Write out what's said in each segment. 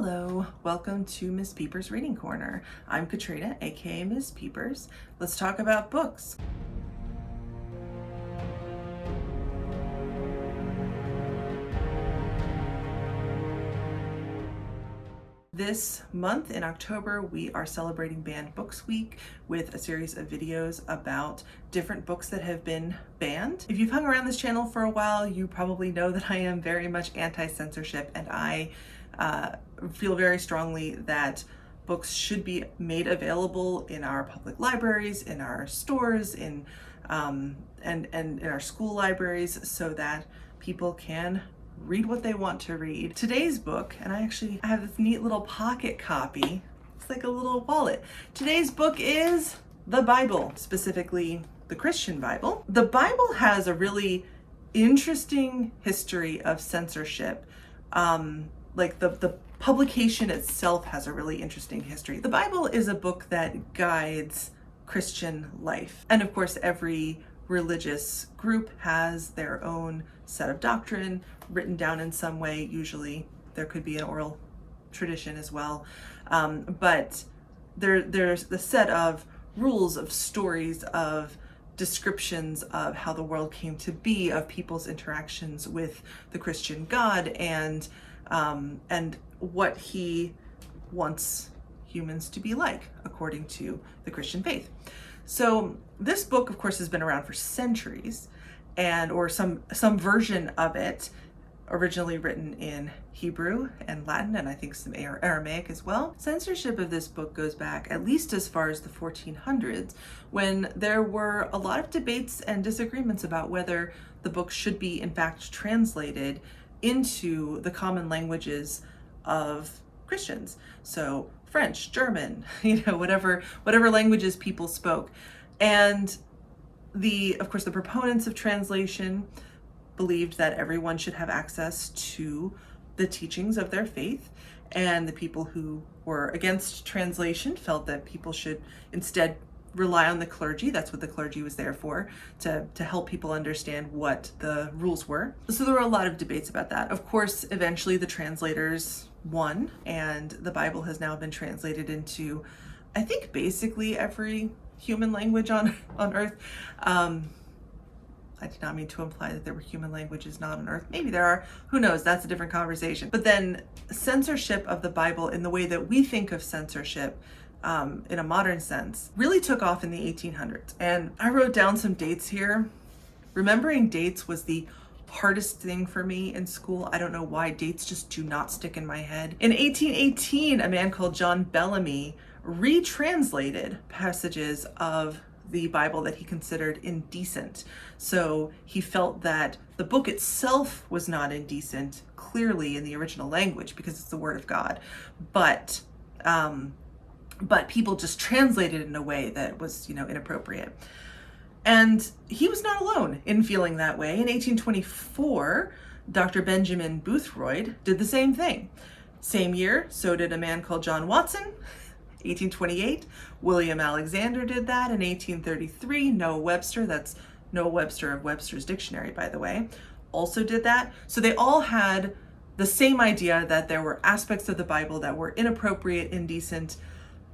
Hello, welcome to Miss Peepers Reading Corner. I'm Katrina, aka Miss Peepers. Let's talk about books. This month in October, we are celebrating Banned Books Week with a series of videos about different books that have been banned. If you've hung around this channel for a while, you probably know that I am very much anti-censorship, and I feel very strongly that books should be made available in our public libraries, in our stores, and in our school libraries, so that people can read what they want to read. Today's book, and I have this neat little pocket copy. It's like a little wallet. Today's book is the Bible, specifically the Christian Bible. The Bible has a really interesting history of censorship. Like the publication itself has a really interesting history. The Bible is a book that guides Christian life. And of course, every religious group has their own set of doctrine written down in some way. Usually there could be an oral tradition as well. But there's the set of rules, of stories, of descriptions of how the world came to be, of people's interactions with the Christian God, and what he wants humans to be like according to the Christian faith. So this book, of course, has been around for centuries, or some version of it, originally written in Hebrew and Latin, and I think some Aramaic as well. Censorship of this book goes back at least as far as the 1400s, when there were a lot of debates and disagreements about whether the book should be in fact translated into the common languages of Christians. So French, German, whatever languages people spoke. And of course, the proponents of translation believed that everyone should have access to the teachings of their faith, and the people who were against translation felt that people should instead rely on the clergy. That's what the clergy was there for, to help people understand what the rules were. So there were a lot of debates about that. Of course, eventually the translators won, and the Bible has now been translated into, I think, basically every human language on earth. I did not mean to imply that there were human languages not on earth. Maybe there are, who knows, that's a different conversation. But then censorship of the Bible in the way that we think of censorship in a modern sense really took off in the 1800s. And I wrote down some dates here. Remembering dates was the hardest thing for me in school. I don't know why, dates just do not stick in my head. In 1818, a man called John Bellamy retranslated passages of the Bible that he considered indecent. So he felt that the book itself was not indecent, clearly in the original language, because it's the Word of God. But people just translated it in a way that was, inappropriate. And he was not alone in feeling that way. In 1824, Dr. Benjamin Boothroyd did the same thing. Same year, so did a man called John Watson. 1828, William Alexander did that. In 1833, Noah Webster, that's Noah Webster of Webster's Dictionary, by the way, also did that. So they all had the same idea that there were aspects of the Bible that were inappropriate, indecent,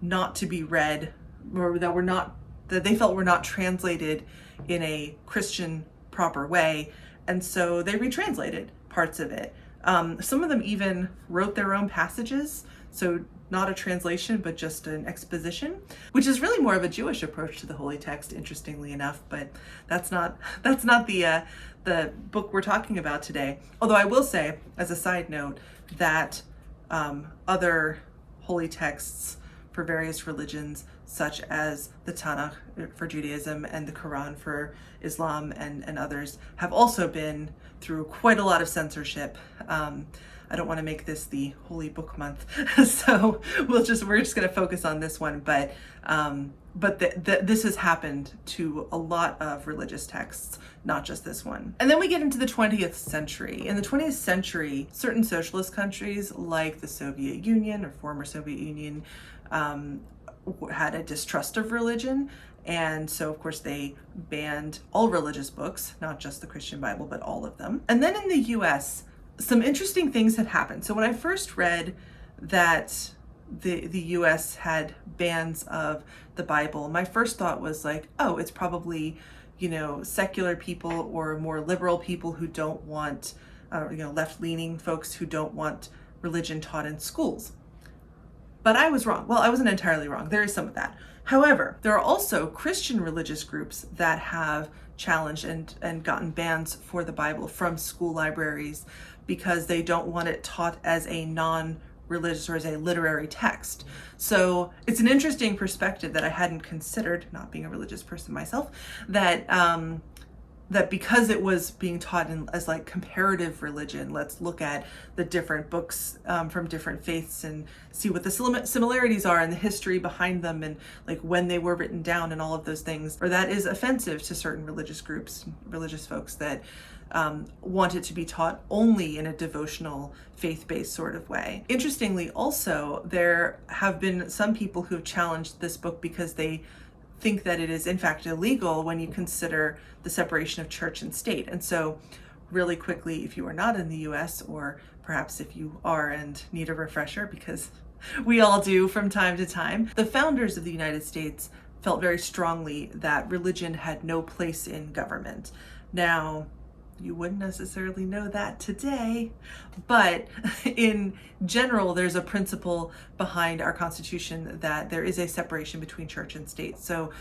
not to be read, or that they felt were not translated in a Christian proper way. And so they retranslated parts of it. Some of them even wrote their own passages. So not a translation, but just an exposition, which is really more of a Jewish approach to the Holy Text, interestingly enough. But that's not the book we're talking about today. Although I will say, as a side note, that other holy texts for various religions, such as the Tanakh for Judaism and the Quran for Islam and others, have also been through quite a lot of censorship. I don't want to make this the Holy Book Month, so we're just going to focus on this one. But this has happened to a lot of religious texts, not just this one. And then we get into the 20th century. In the 20th century, certain socialist countries like the Soviet Union or former Soviet Union had a distrust of religion. And so, of course, they banned all religious books, not just the Christian Bible, but all of them. And then in the US, some interesting things had happened. So when I first read that the US had bans of the Bible, my first thought was like, oh, it's probably, secular people or more liberal people who don't want, left-leaning folks who don't want religion taught in schools. But I was wrong. Well, I wasn't entirely wrong. There is some of that. However, there are also Christian religious groups that have challenged and gotten bans for the Bible from school libraries because they don't want it taught as a non-religious or as a literary text. So it's an interesting perspective that I hadn't considered, not being a religious person myself, that because it was being taught as like comparative religion, let's look at the different books from different faiths and see what the similarities are and the history behind them and like when they were written down and all of those things, or that is offensive to certain religious groups, religious folks that want it to be taught only in a devotional, faith-based sort of way. Interestingly, also, there have been some people who have challenged this book because they think that it is in fact illegal when you consider the separation of church and state. And so really quickly, if you are not in the US, or perhaps if you are and need a refresher, because we all do from time to time, the founders of the United States felt very strongly that religion had no place in government. Now, you wouldn't necessarily know that today, but in general, there's a principle behind our Constitution that there is a separation between church and state. So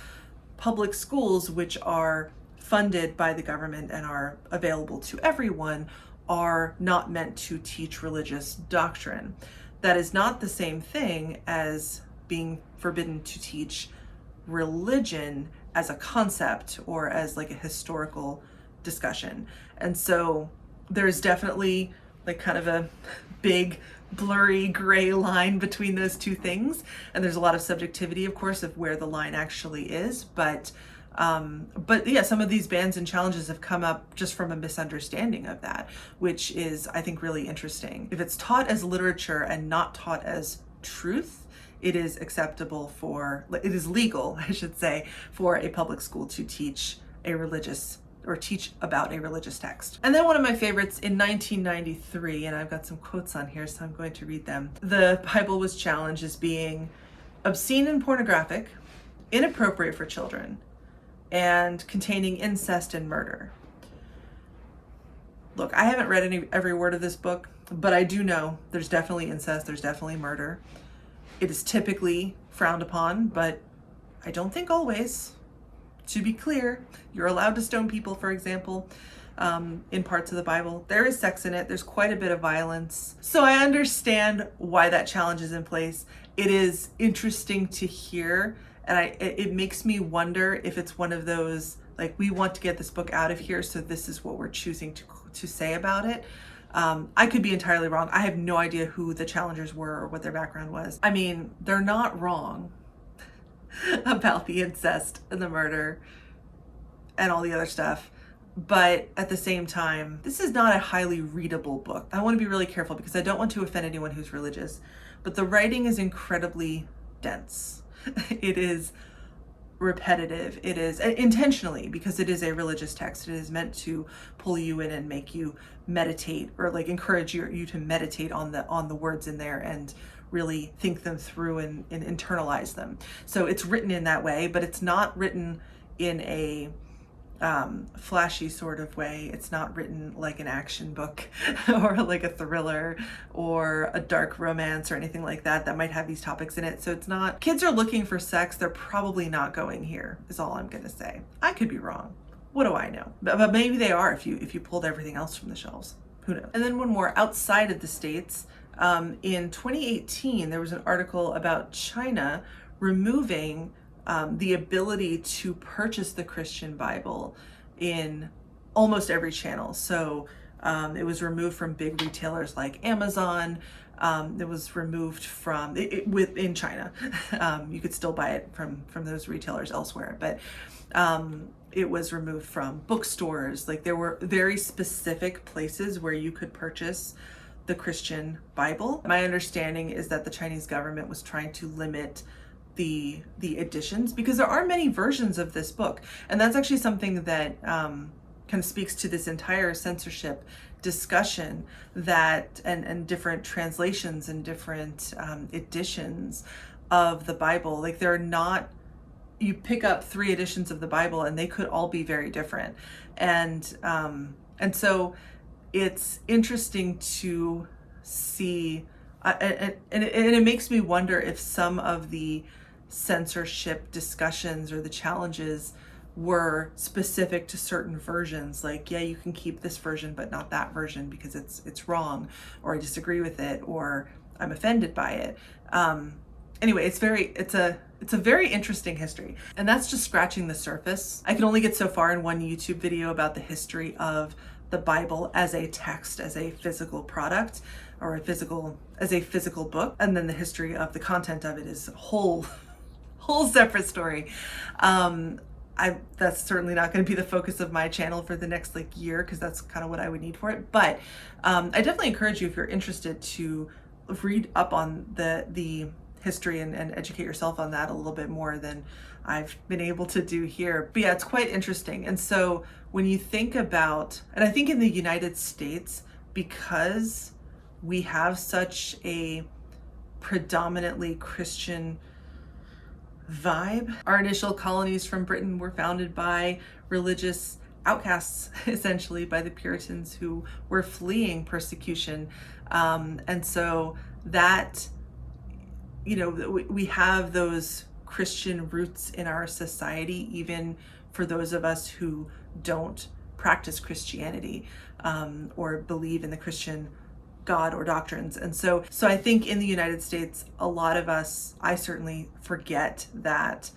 public schools, which are funded by the government and are available to everyone, are not meant to teach religious doctrine. That is not the same thing as being forbidden to teach religion as a concept or as like a historical discussion. And so there's definitely like kind of a big blurry gray line between those two things, and there's a lot of subjectivity, of course, of where the line actually is, but yeah, some of these bans and challenges have come up just from a misunderstanding of that, which is, I think, really interesting. If it's taught as literature and not taught as truth, it is acceptable it is legal, I should say, for a public school to teach a religious or teach about a religious text. And then one of my favorites in 1993, and I've got some quotes on here, so I'm going to read them. The Bible was challenged as being obscene and pornographic, inappropriate for children, and containing incest and murder. Look, I haven't read every word of this book, but I do know there's definitely incest, there's definitely murder. It is typically frowned upon, but I don't think always. To be clear, you're allowed to stone people, for example, in parts of the Bible. There is sex in it. There's quite a bit of violence. So I understand why that challenge is in place. It is interesting to hear, and it makes me wonder if it's one of those, like, we want to get this book out of here, so this is what we're choosing to say about it. I could be entirely wrong. I have no idea who the challengers were or what their background was. I mean, they're not wrong about the incest and the murder and all the other stuff. But at the same time, this is not a highly readable book. I want to be really careful because I don't want to offend anyone who's religious, but the writing is incredibly dense. It is repetitive. It is intentionally, because it is a religious text. It is meant to pull you in and make you meditate, or like encourage you to meditate on the words in there and really think them through and internalize them. So it's written in that way, but it's not written in a flashy sort of way. It's not written like an action book or like a thriller or a dark romance or anything like that might have these topics in it. So it's not, kids are looking for sex, they're probably not going here, is all I'm gonna say. I could be wrong. What do I know? But maybe they are if you pulled everything else from the shelves. Who knows? And then one more outside of the States. In 2018, there was an article about China removing the ability to purchase the Christian Bible in almost every channel. So it was removed from big retailers like Amazon. It was removed from within China. You could still buy it from those retailers elsewhere, but it was removed from bookstores. Like, there were very specific places where you could purchase the Christian Bible. My understanding is that the Chinese government was trying to limit the editions, because there are many versions of this book, and that's actually something that kind of speaks to this entire censorship discussion that and different translations and different editions of the Bible. Like, they're not, you pick up 3 editions of the Bible and they could all be very different. And so it's interesting to see, and it makes me wonder if some of the censorship discussions or the challenges were specific to certain versions. Like, yeah, you can keep this version but not that version because it's wrong, or I disagree with it, or I'm offended by it. Anyway, it's a very interesting history, and that's just scratching the surface. I can only get so far in one YouTube video about the history of the Bible as a text, as a physical product, or as a physical book, and then the history of the content of it is a whole separate story. That's certainly not going to be the focus of my channel for the next year, because that's kind of what I would need for it. But I definitely encourage you, if you're interested, to read up on the history and educate yourself on that a little bit more than I've been able to do here. But yeah, it's quite interesting. And so when you think about, and I think in the United States, because we have such a predominantly Christian vibe, our initial colonies from Britain were founded by religious outcasts, essentially by the Puritans who were fleeing persecution. And so that, we have those Christian roots in our society, even for those of us who don't practice Christianity, or believe in the Christian God or doctrines. And so I think in the United States, a lot of us, I certainly forget that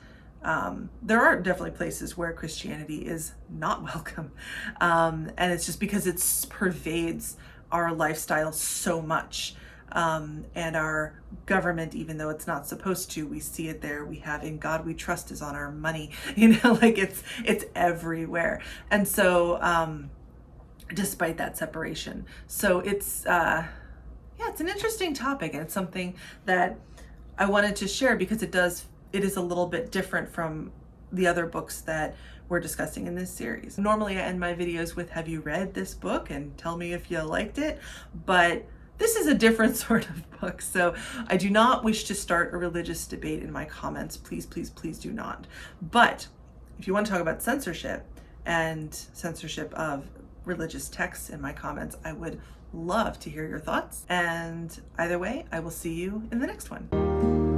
there are definitely places where Christianity is not welcome. And it's just because it pervades our lifestyle so much. And our government, even though it's not supposed to, we see it there. We have "In God We Trust" is on our money, it's everywhere. And so, despite that separation. So it's an interesting topic, and it's something that I wanted to share because it is a little bit different from the other books that we're discussing in this series. Normally I end my videos with, have you read this book, and tell me if you liked it, but this is a different sort of book. So I do not wish to start a religious debate in my comments. Please, please, please do not. But if you want to talk about censorship and censorship of religious texts in my comments, I would love to hear your thoughts. And either way, I will see you in the next one.